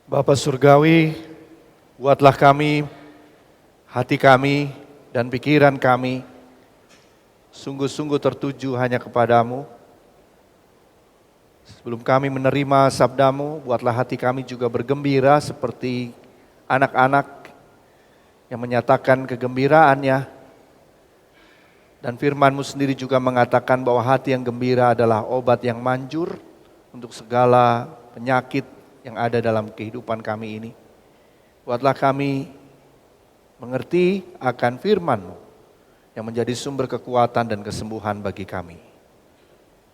Bapa Surgawi, buatlah kami, hati kami, dan pikiran kami sungguh-sungguh tertuju hanya kepadamu. Sebelum kami menerima sabdamu, buatlah hati kami juga bergembira seperti anak-anak yang menyatakan kegembiraannya. Dan firman-Mu sendiri juga mengatakan bahwa hati yang gembira adalah obat yang manjur untuk segala penyakit yang ada dalam kehidupan kami ini. Buatlah kami mengerti akan firman-Mu yang menjadi sumber kekuatan dan kesembuhan bagi kami.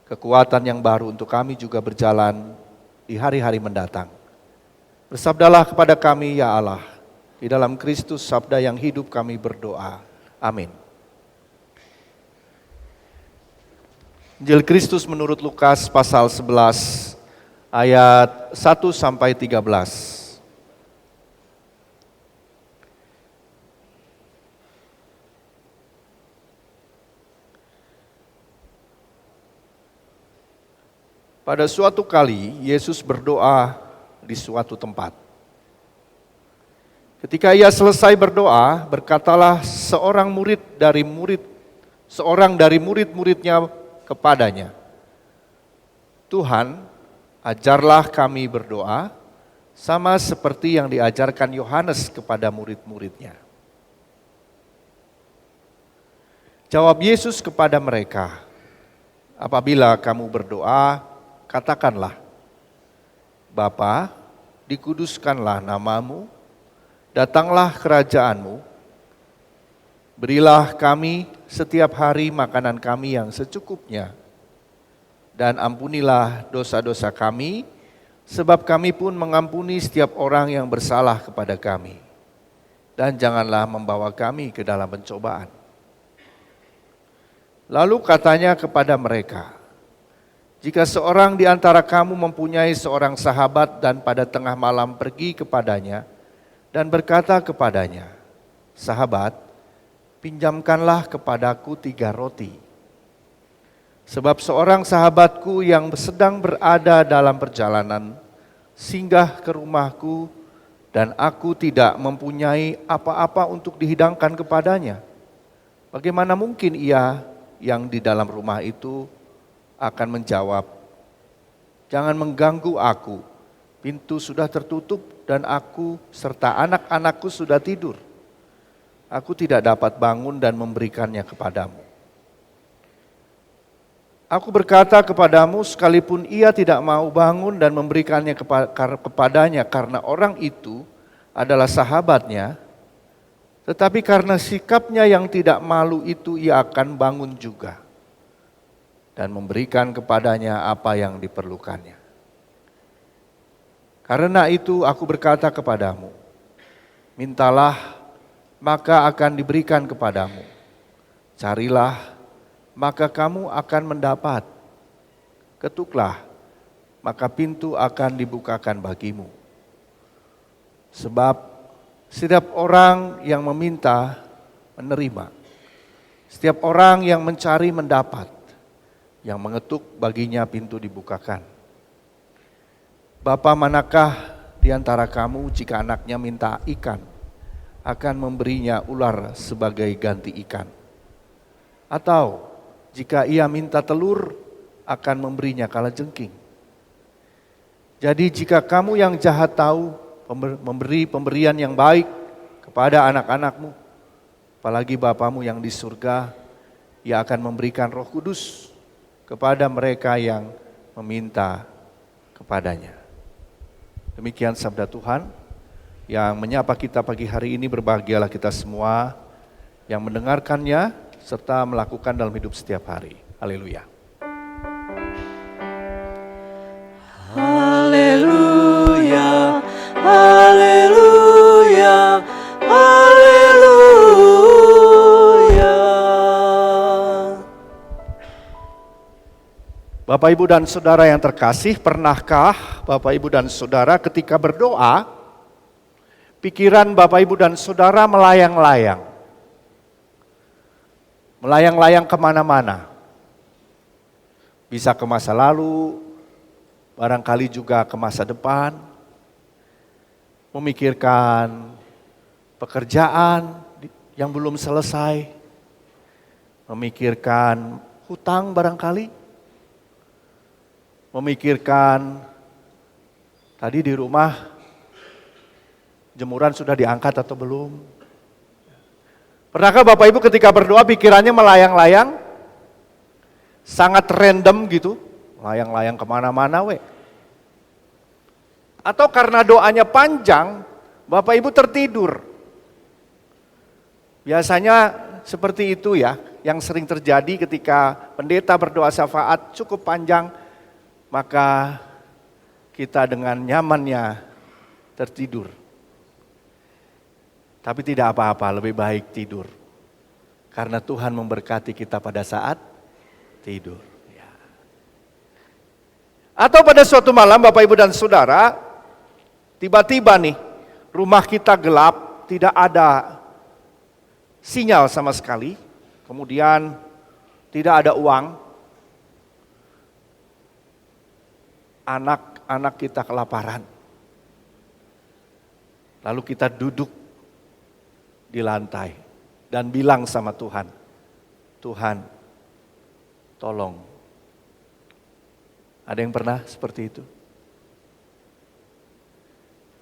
Kekuatan yang baru untuk kami juga berjalan di hari-hari mendatang. Bersabdalah kepada kami ya Allah, di dalam Kristus sabda yang hidup kami berdoa. Amin. Injil Kristus menurut Lukas pasal 11 ayat 1 sampai 13. Pada suatu kali Yesus berdoa di suatu tempat. Ketika ia selesai berdoa, berkatalah seorang dari murid-muridnya kepadanya, Tuhan, ajarlah kami berdoa sama seperti yang diajarkan Yohanes kepada murid-muridnya. Jawab Yesus kepada mereka, apabila kamu berdoa, katakanlah, Bapa, dikuduskanlah namamu, datanglah kerajaanmu, berilah kami setiap hari makanan kami yang secukupnya, dan ampunilah dosa-dosa kami, sebab kami pun mengampuni setiap orang yang bersalah kepada kami. Dan janganlah membawa kami ke dalam pencobaan. Lalu katanya kepada mereka, jika seorang di antara kamu mempunyai seorang sahabat dan pada tengah malam pergi kepadanya dan berkata kepadanya, Sahabat, pinjamkanlah kepadaku 3 roti. Sebab seorang sahabatku yang sedang berada dalam perjalanan singgah ke rumahku dan aku tidak mempunyai apa-apa untuk dihidangkan kepadanya. Bagaimana mungkin ia yang di dalam rumah itu akan menjawab, jangan mengganggu aku, pintu sudah tertutup dan aku serta anak-anakku sudah tidur. Aku tidak dapat bangun dan memberikannya kepadamu. Aku berkata kepadamu, sekalipun ia tidak mau bangun dan memberikannya kepadanya karena orang itu adalah sahabatnya, tetapi karena sikapnya yang tidak malu itu ia akan bangun juga dan memberikan kepadanya apa yang diperlukannya. Karena itu aku berkata kepadamu, mintalah maka akan diberikan kepadamu. Carilah maka kamu akan mendapat. Ketuklah maka pintu akan dibukakan bagimu. Sebab setiap orang yang meminta menerima. Setiap orang yang mencari mendapat. Yang mengetuk baginya pintu dibukakan. Bapa manakah di antara kamu jika anaknya minta ikan, akan memberinya ular sebagai ganti ikan? Atau jika ia minta telur, akan memberinya kalajengking? Jadi jika kamu yang jahat tahu memberi pemberian yang baik kepada anak-anakmu, apalagi Bapamu yang di surga, ia akan memberikan Roh Kudus kepada mereka yang meminta kepadanya. Demikian sabda Tuhan yang menyapa kita pagi hari ini. Berbahagialah kita semua yang mendengarkannya serta melakukan dalam hidup setiap hari. Haleluya. Haleluya, haleluya, haleluya. Bapak, Ibu, dan Saudara yang terkasih, pernahkah Bapak, Ibu, dan Saudara ketika berdoa, pikiran Bapak, Ibu, dan Saudara melayang-layang? Melayang-layang kemana-mana? Bisa ke masa lalu, barangkali juga ke masa depan. memikirkan pekerjaan yang belum selesai, memikirkan hutang barangkali, memikirkan tadi di rumah jemuran sudah diangkat atau belum. Pernahkah Bapak Ibu ketika berdoa pikirannya melayang-layang, sangat random gitu, layang-layang kemana-mana Atau karena doanya panjang, Bapak Ibu tertidur. Biasanya seperti itu ya, yang sering terjadi ketika pendeta berdoa syafaat cukup panjang, maka kita dengan nyamannya tertidur. Tapi tidak apa-apa, lebih baik tidur. Karena Tuhan memberkati kita pada saat tidur. Ya. Atau pada suatu malam Bapak Ibu dan Saudara, tiba-tiba nih rumah kita gelap, tidak ada sinyal sama sekali, kemudian tidak ada uang, anak-anak kita kelaparan. Lalu kita duduk di lantai dan bilang sama Tuhan, Tuhan, tolong. Ada yang pernah seperti itu?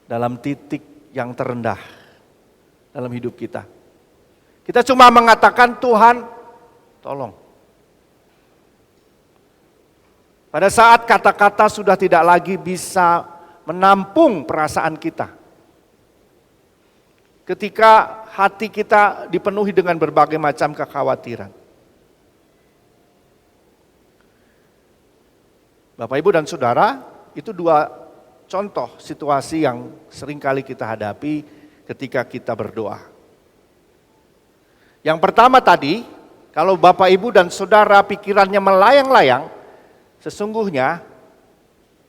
Dalam titik yang terendah dalam hidup kita. Kita cuma mengatakan, Tuhan, tolong. Pada saat kata-kata sudah tidak lagi bisa menampung perasaan kita. Ketika hati kita dipenuhi dengan berbagai macam kekhawatiran. Bapak, Ibu, dan Saudara, itu dua contoh situasi yang seringkali kita hadapi ketika kita berdoa. Yang pertama tadi, kalau Bapak, Ibu, dan Saudara pikirannya melayang-layang, sesungguhnya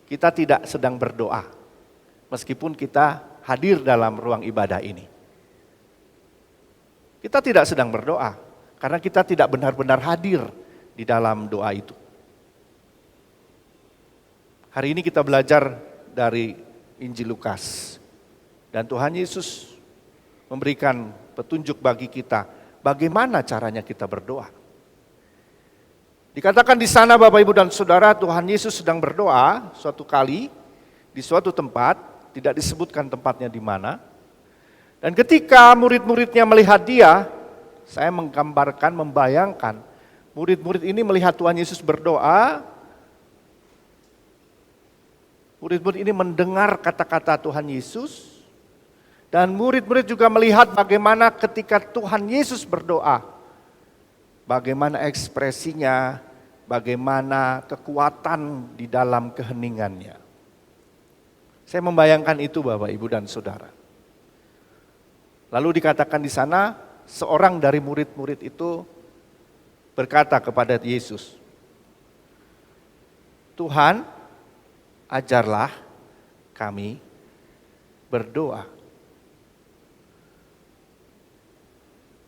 kita tidak sedang berdoa. Meskipun kita hadir dalam ruang ibadah ini. Kita tidak sedang berdoa, karena kita tidak benar-benar hadir di dalam doa itu. Hari ini kita belajar dari Injil Lukas. Dan Tuhan Yesus memberikan petunjuk bagi kita, bagaimana caranya kita berdoa. Dikatakan di sana Bapak, Ibu, dan Saudara, Tuhan Yesus sedang berdoa suatu kali di suatu tempat, tidak disebutkan tempatnya di mana. Dan ketika murid-muridnya melihat dia, saya menggambarkan, membayangkan, murid-murid ini melihat Tuhan Yesus berdoa, murid-murid ini mendengar kata-kata Tuhan Yesus, dan murid-murid juga melihat bagaimana ketika Tuhan Yesus berdoa, bagaimana ekspresinya, bagaimana kekuatan di dalam keheningannya. Saya membayangkan itu Bapak, Ibu, dan Saudara. Lalu dikatakan di sana, seorang dari murid-murid itu berkata kepada Yesus, Tuhan, ajarlah kami berdoa.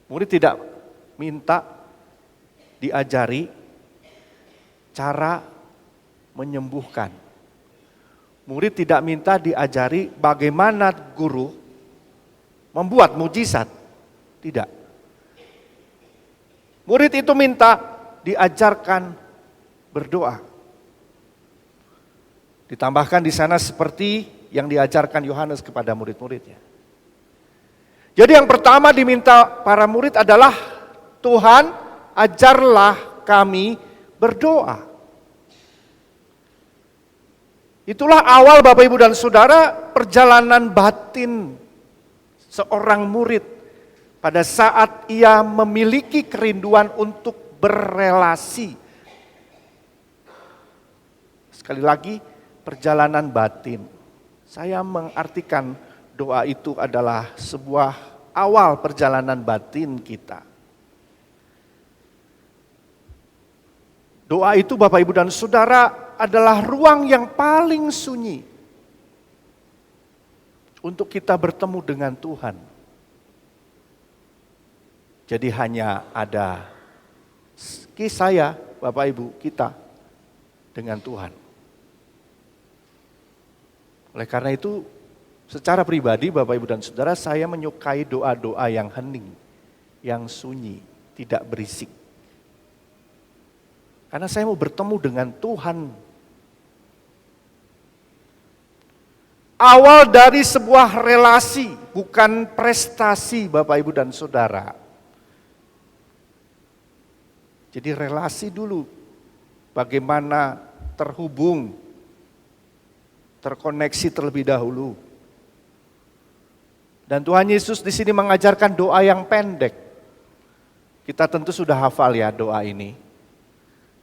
Murid tidak minta diajari cara menyembuhkan. Murid tidak minta diajari bagaimana guru membuat mujizat. Tidak. Murid itu minta diajarkan berdoa. Ditambahkan di sana seperti yang diajarkan Yohanes kepada murid-muridnya. Jadi yang pertama diminta para murid adalah, Tuhan, ajarlah kami berdoa. Itulah awal Bapak, Ibu, dan Saudara perjalanan batin seorang murid pada saat ia memiliki kerinduan untuk berrelasi. Sekali lagi, perjalanan batin. Saya mengartikan doa itu adalah sebuah awal perjalanan batin kita. Doa itu Bapak, Ibu, dan Saudara adalah ruang yang paling sunyi untuk kita bertemu dengan Tuhan. Jadi hanya ada saya, Bapak, Ibu, kita dengan Tuhan. Oleh karena itu Secara pribadi Bapak Ibu dan Saudara, saya menyukai doa-doa yang hening, yang sunyi, tidak berisik. Karena saya mau bertemu dengan Tuhan. Awal dari sebuah relasi, bukan prestasi Bapak Ibu dan Saudara. Jadi relasi dulu, bagaimana terhubung, terkoneksi terlebih dahulu. Dan Tuhan Yesus di sini mengajarkan doa yang pendek. Kita tentu sudah hafal ya doa ini.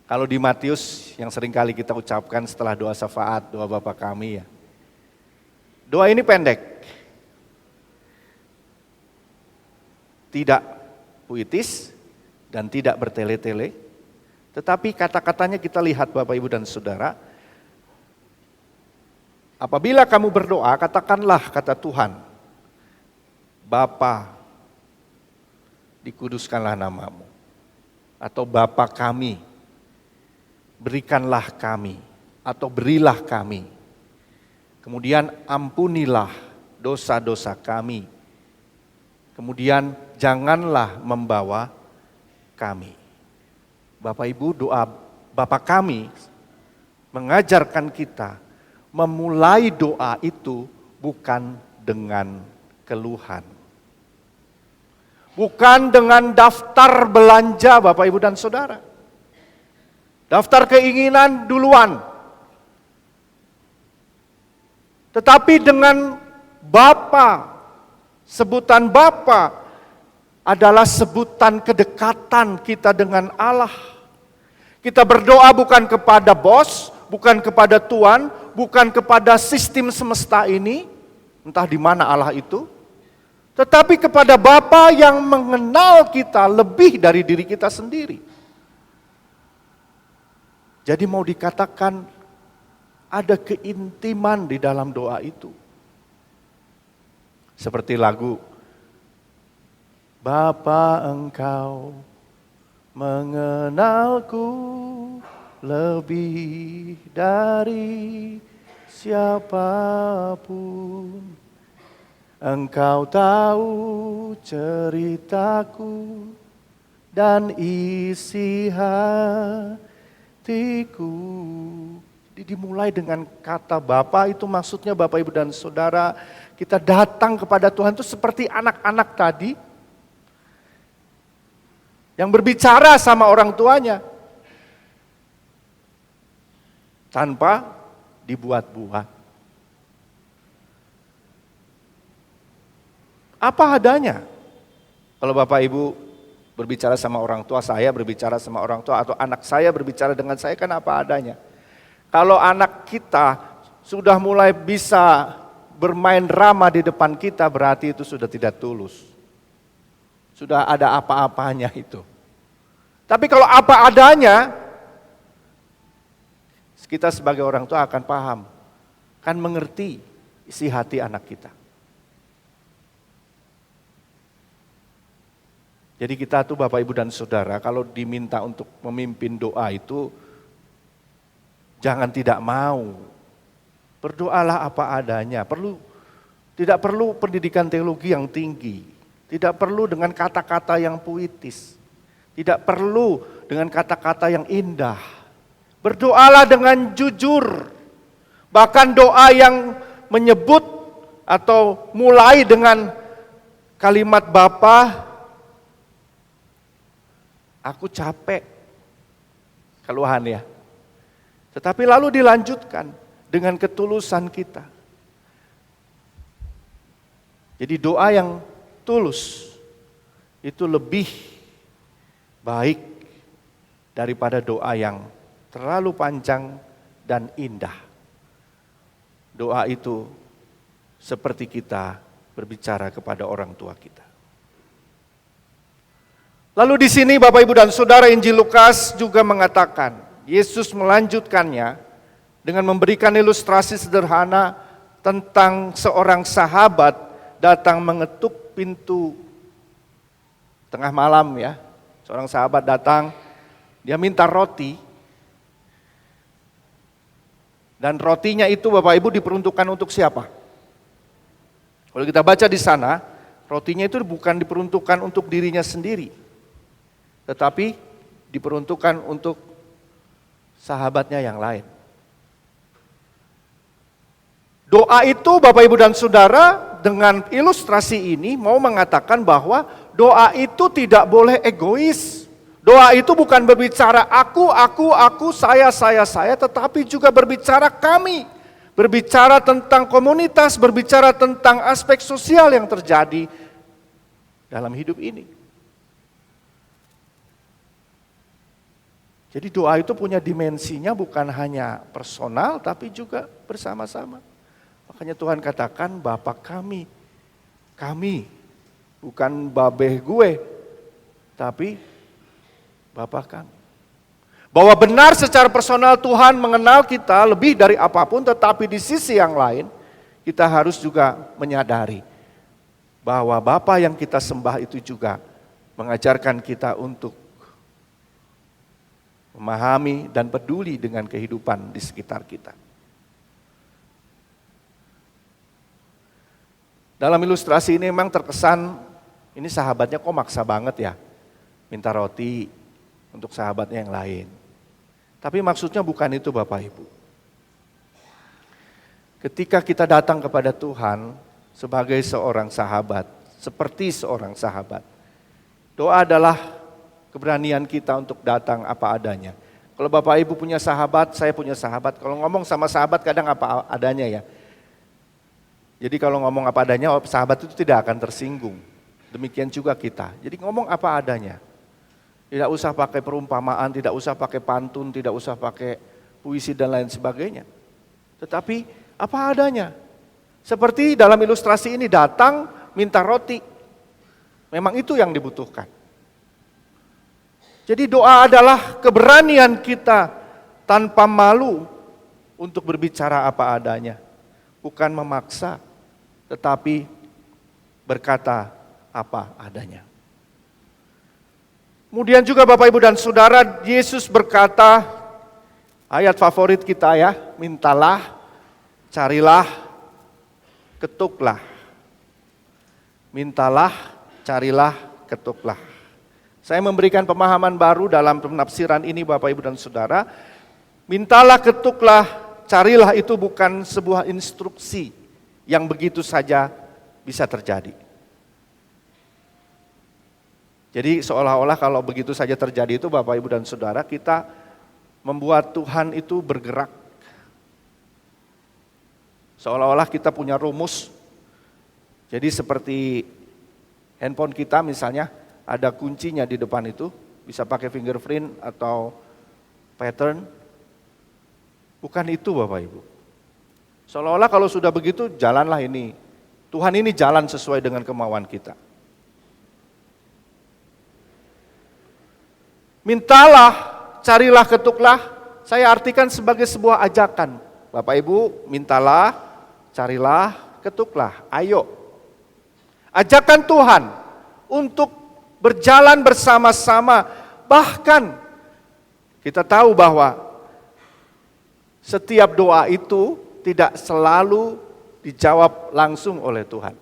Kalau di Matius yang sering kali kita ucapkan setelah doa syafaat, doa Bapa kami ya. Doa ini pendek. Tidak puitis dan tidak bertele-tele. Tetapi kata-katanya kita lihat Bapak Ibu dan Saudara. Apabila kamu berdoa, katakanlah kata Tuhan, Bapa, dikuduskanlah namamu. Atau Bapa kami, berikanlah kami, atau berilah kami. Kemudian ampunilah dosa-dosa kami. Kemudian janganlah membawa kami. Bapak Ibu, doa Bapa kami mengajarkan kita memulai doa itu bukan dengan keluhan. Bukan dengan daftar belanja Bapak Ibu dan Saudara. Daftar keinginan duluan. Tetapi dengan Bapa, sebutan Bapa adalah sebutan kedekatan kita dengan Allah. Kita berdoa bukan kepada bos, bukan kepada Tuhan, bukan kepada sistem semesta ini, entah di mana Allah itu, tetapi kepada Bapa yang mengenal kita lebih dari diri kita sendiri. Jadi mau dikatakan ada keintiman di dalam doa itu. Seperti lagu, Bapa Engkau mengenalku lebih dari siapapun. Engkau tahu ceritaku dan isi hatiku. Jadi dimulai dengan kata Bapa, itu maksudnya Bapak Ibu dan Saudara, kita datang kepada Tuhan itu seperti anak-anak tadi yang berbicara sama orang tuanya tanpa dibuat-buat. Apa adanya. Kalau Bapak Ibu berbicara sama orang tua, saya berbicara sama orang tua, atau anak saya berbicara dengan saya, kan apa adanya. Kalau anak kita sudah mulai bisa bermain drama di depan kita, berarti itu sudah tidak tulus. Sudah ada apa-apanya itu. Tapi kalau apa adanya, kita sebagai orang tua akan paham, kan mengerti isi hati anak kita. Jadi kita tuh Bapak Ibu dan Saudara, kalau diminta untuk memimpin doa itu, jangan tidak mau. Berdoalah apa adanya. Tidak perlu pendidikan teologi yang tinggi. Tidak perlu dengan kata-kata yang puitis. Tidak perlu dengan kata-kata yang indah. Berdoalah dengan jujur. Bahkan doa yang menyebut atau mulai dengan kalimat Bapa, aku capek, keluhan ya. Tetapi lalu dilanjutkan dengan ketulusan kita. Jadi doa yang tulus itu lebih baik daripada doa yang terlalu panjang dan indah. Doa itu seperti kita berbicara kepada orang tua kita. Lalu di sini Bapak Ibu dan Saudara, Injil Lukas juga mengatakan, Yesus melanjutkannya dengan memberikan ilustrasi sederhana tentang seorang sahabat datang mengetuk pintu tengah malam ya. Seorang sahabat datang, dia minta roti. Dan rotinya itu Bapak Ibu diperuntukkan untuk siapa? Kalau kita baca di sana, rotinya itu bukan diperuntukkan untuk dirinya sendiri, tetapi diperuntukkan untuk sahabatnya yang lain. Doa itu Bapak Ibu dan Saudara dengan ilustrasi ini mau mengatakan bahwa doa itu tidak boleh egois. Doa itu bukan berbicara aku, saya, tetapi juga berbicara kami. Berbicara tentang komunitas, berbicara tentang aspek sosial yang terjadi dalam hidup ini. Jadi doa itu punya dimensinya bukan hanya personal tapi juga bersama-sama. Makanya Tuhan katakan Bapa kami, bukan babeh gue, tapi Bapa kami. Bahwa benar secara personal Tuhan mengenal kita lebih dari apapun, tetapi di sisi yang lain kita harus juga menyadari bahwa Bapa yang kita sembah itu juga mengajarkan kita untuk memahami dan peduli dengan kehidupan di sekitar kita. Dalam ilustrasi ini memang terkesan ini sahabatnya kok maksa banget ya minta roti untuk sahabatnya yang lain. Tapi maksudnya bukan itu Bapak Ibu. Ketika kita datang kepada Tuhan sebagai seorang sahabat, seperti seorang sahabat, doa adalah keberanian kita untuk datang apa adanya. Kalau Bapak Ibu punya sahabat, saya punya sahabat. Kalau ngomong sama sahabat kadang apa adanya ya. Jadi kalau ngomong apa adanya, sahabat itu tidak akan tersinggung. Demikian juga kita. Jadi ngomong apa adanya. Tidak usah pakai perumpamaan, tidak usah pakai pantun, tidak usah pakai puisi dan lain sebagainya. Tetapi apa adanya. Seperti dalam ilustrasi ini datang minta roti. Memang itu yang dibutuhkan. Jadi doa adalah keberanian kita tanpa malu untuk berbicara apa adanya. Bukan memaksa, tetapi berkata apa adanya. Kemudian juga Bapak Ibu dan Saudara, Yesus berkata, ayat favorit kita ya, mintalah, carilah, ketuklah. Mintalah, carilah, ketuklah. Saya memberikan pemahaman baru dalam penafsiran ini Bapak Ibu dan Saudara. Mintalah, ketuklah, carilah itu bukan sebuah instruksi yang begitu saja bisa terjadi. Jadi seolah-olah kalau begitu saja terjadi itu Bapak Ibu dan Saudara, kita membuat Tuhan itu bergerak. Seolah-olah kita punya rumus. Jadi seperti handphone kita misalnya ada kuncinya di depan itu, bisa pakai fingerprint atau pattern. Bukan itu Bapak Ibu. Seolah-olah kalau sudah begitu jalanlah ini. Tuhan ini jalan sesuai dengan kemauan kita. Mintalah, carilah, ketuklah, saya artikan sebagai sebuah ajakan. Bapak Ibu, mintalah, carilah, ketuklah, ayo. Ajakan Tuhan untuk berjalan bersama-sama, bahkan kita tahu bahwa setiap doa itu tidak selalu dijawab langsung oleh Tuhan.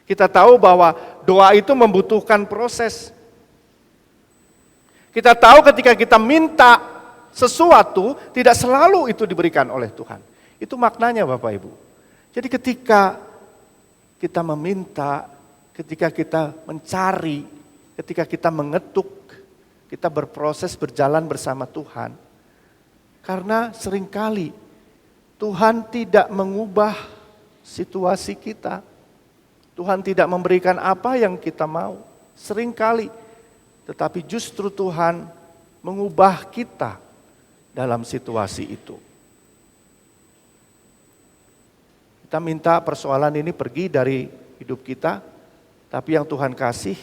Kita tahu bahwa doa itu membutuhkan proses. Kita tahu ketika kita minta sesuatu, tidak selalu itu diberikan oleh Tuhan. Itu maknanya Bapak Ibu. Jadi ketika kita meminta, ketika kita mencari, ketika kita mengetuk, kita berproses berjalan bersama Tuhan. Karena seringkali Tuhan tidak mengubah situasi kita. Tuhan tidak memberikan apa yang kita mau. Seringkali. Tetapi justru Tuhan mengubah kita dalam situasi itu. Kita minta persoalan ini pergi dari hidup kita, tapi yang Tuhan kasih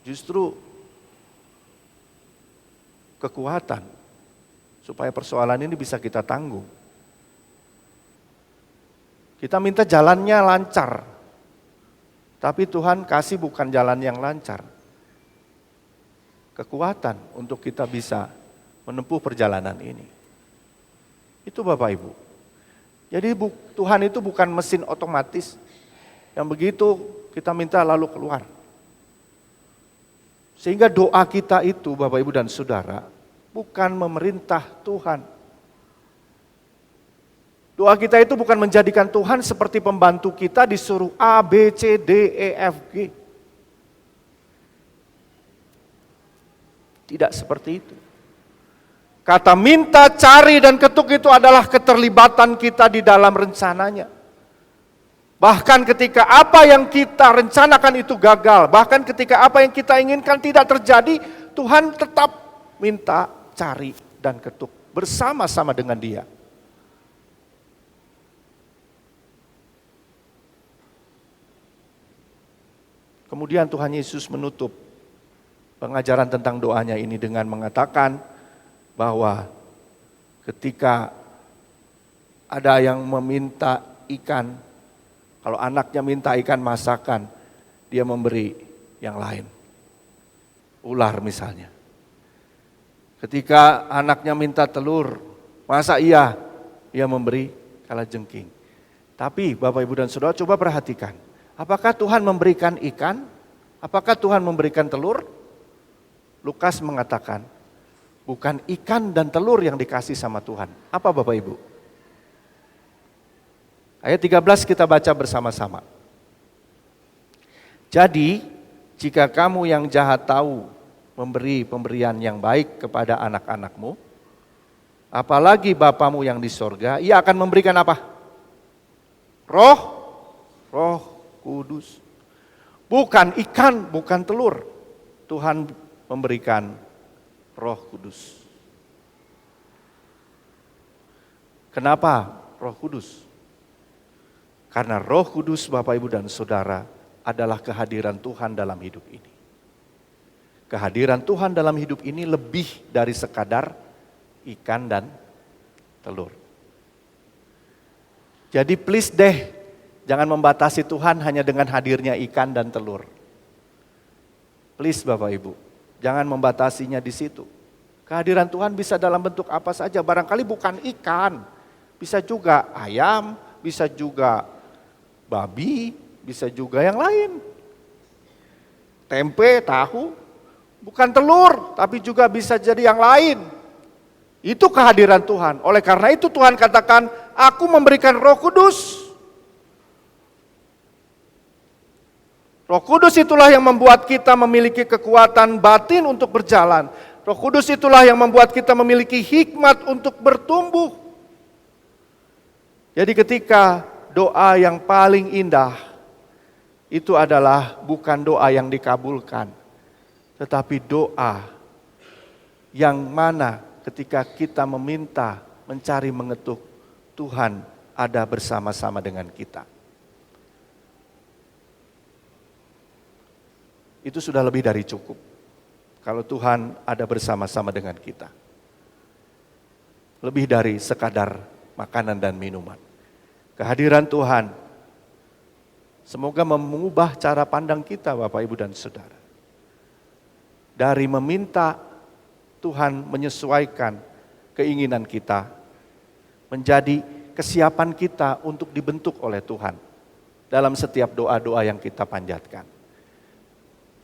justru kekuatan supaya persoalan ini bisa kita tanggung. Kita minta jalannya lancar. Tapi Tuhan kasih bukan jalan yang lancar. Kekuatan untuk kita bisa menempuh perjalanan ini. Itu Bapak Ibu. Jadi Tuhan itu bukan mesin otomatis yang begitu kita minta lalu keluar. Sehingga doa kita itu Bapak Ibu dan Saudara bukan memerintah Tuhan. Doa kita itu bukan menjadikan Tuhan seperti pembantu kita disuruh A, B, C, D, E, F, G. Tidak seperti itu. Kata minta, cari, dan ketuk itu adalah keterlibatan kita di dalam rencananya. Bahkan ketika apa yang kita rencanakan itu gagal, bahkan ketika apa yang kita inginkan tidak terjadi, Tuhan tetap minta, cari, dan ketuk bersama-sama dengan Dia. Kemudian Tuhan Yesus menutup pengajaran tentang doanya ini dengan mengatakan bahwa ketika ada yang meminta ikan, kalau anaknya minta ikan masakan, dia memberi yang lain. Ular misalnya. Ketika anaknya minta telur, masa iya? Ia memberi kalajengking. Tapi Bapak Ibu dan Saudara coba perhatikan. Apakah Tuhan memberikan ikan? Apakah Tuhan memberikan telur? Lukas mengatakan, bukan ikan dan telur yang dikasih sama Tuhan. Apa Bapak Ibu? Ayat 13 kita baca bersama-sama. Jadi, jika kamu yang jahat tahu memberi pemberian yang baik kepada anak-anakmu, apalagi Bapamu yang di sorga, Ia akan memberikan apa? Roh Kudus. Bukan ikan, bukan telur. Tuhan memberikan Roh Kudus. Kenapa Roh Kudus? Karena Roh Kudus Bapak Ibu dan Saudara adalah kehadiran Tuhan dalam hidup ini. Kehadiran Tuhan dalam hidup ini lebih dari sekadar ikan dan telur. Jadi please deh, jangan membatasi Tuhan hanya dengan hadirnya ikan dan telur. Please Bapak Ibu, jangan membatasinya di situ. Kehadiran Tuhan bisa dalam bentuk apa saja, barangkali bukan ikan. Bisa juga ayam, bisa juga babi, bisa juga yang lain. Tempe, tahu, bukan telur, tapi juga bisa jadi yang lain. Itu kehadiran Tuhan. Oleh karena itu Tuhan katakan, aku memberikan Roh Kudus. Roh Kudus itulah yang membuat kita memiliki kekuatan batin untuk berjalan. Roh Kudus itulah yang membuat kita memiliki hikmat untuk bertumbuh. Jadi ketika doa yang paling indah, itu adalah bukan doa yang dikabulkan, tetapi doa yang mana ketika kita meminta, mencari, mengetuk, Tuhan ada bersama-sama dengan kita. Itu sudah lebih dari cukup. Kalau Tuhan ada bersama-sama dengan kita. Lebih dari sekadar makanan dan minuman. Kehadiran Tuhan semoga mengubah cara pandang kita Bapak Ibu dan Saudara. Dari meminta Tuhan menyesuaikan keinginan kita. Menjadi kesiapan kita untuk dibentuk oleh Tuhan. Dalam setiap doa-doa yang kita panjatkan.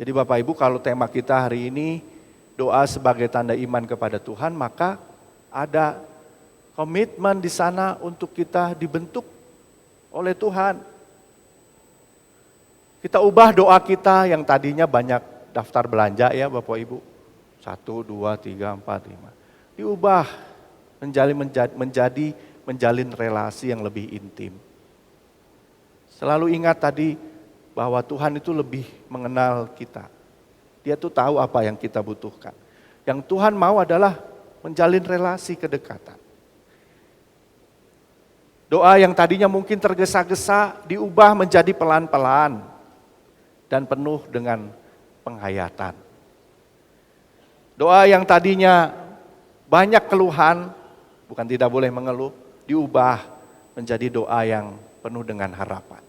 Jadi Bapak Ibu, kalau tema kita hari ini doa sebagai tanda iman kepada Tuhan, maka ada komitmen di sana untuk kita dibentuk oleh Tuhan. Kita ubah doa kita yang tadinya banyak daftar belanja ya Bapak Ibu. 1, 2, 3, 4, 5. Diubah menjalin relasi yang lebih intim. Selalu ingat tadi, bahwa Tuhan itu lebih mengenal kita. Dia tuh tahu apa yang kita butuhkan. Yang Tuhan mau adalah menjalin relasi kedekatan. Doa yang tadinya mungkin tergesa-gesa diubah menjadi pelan-pelan dan penuh dengan penghayatan. Doa yang tadinya banyak keluhan, bukan tidak boleh mengeluh, diubah menjadi doa yang penuh dengan harapan.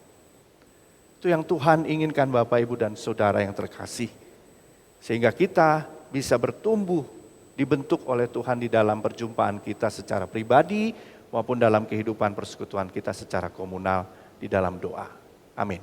Itu yang Tuhan inginkan Bapak Ibu dan Saudara yang terkasih. Sehingga kita bisa bertumbuh, dibentuk oleh Tuhan di dalam perjumpaan kita secara pribadi, maupun dalam kehidupan persekutuan kita secara komunal di dalam doa. Amin.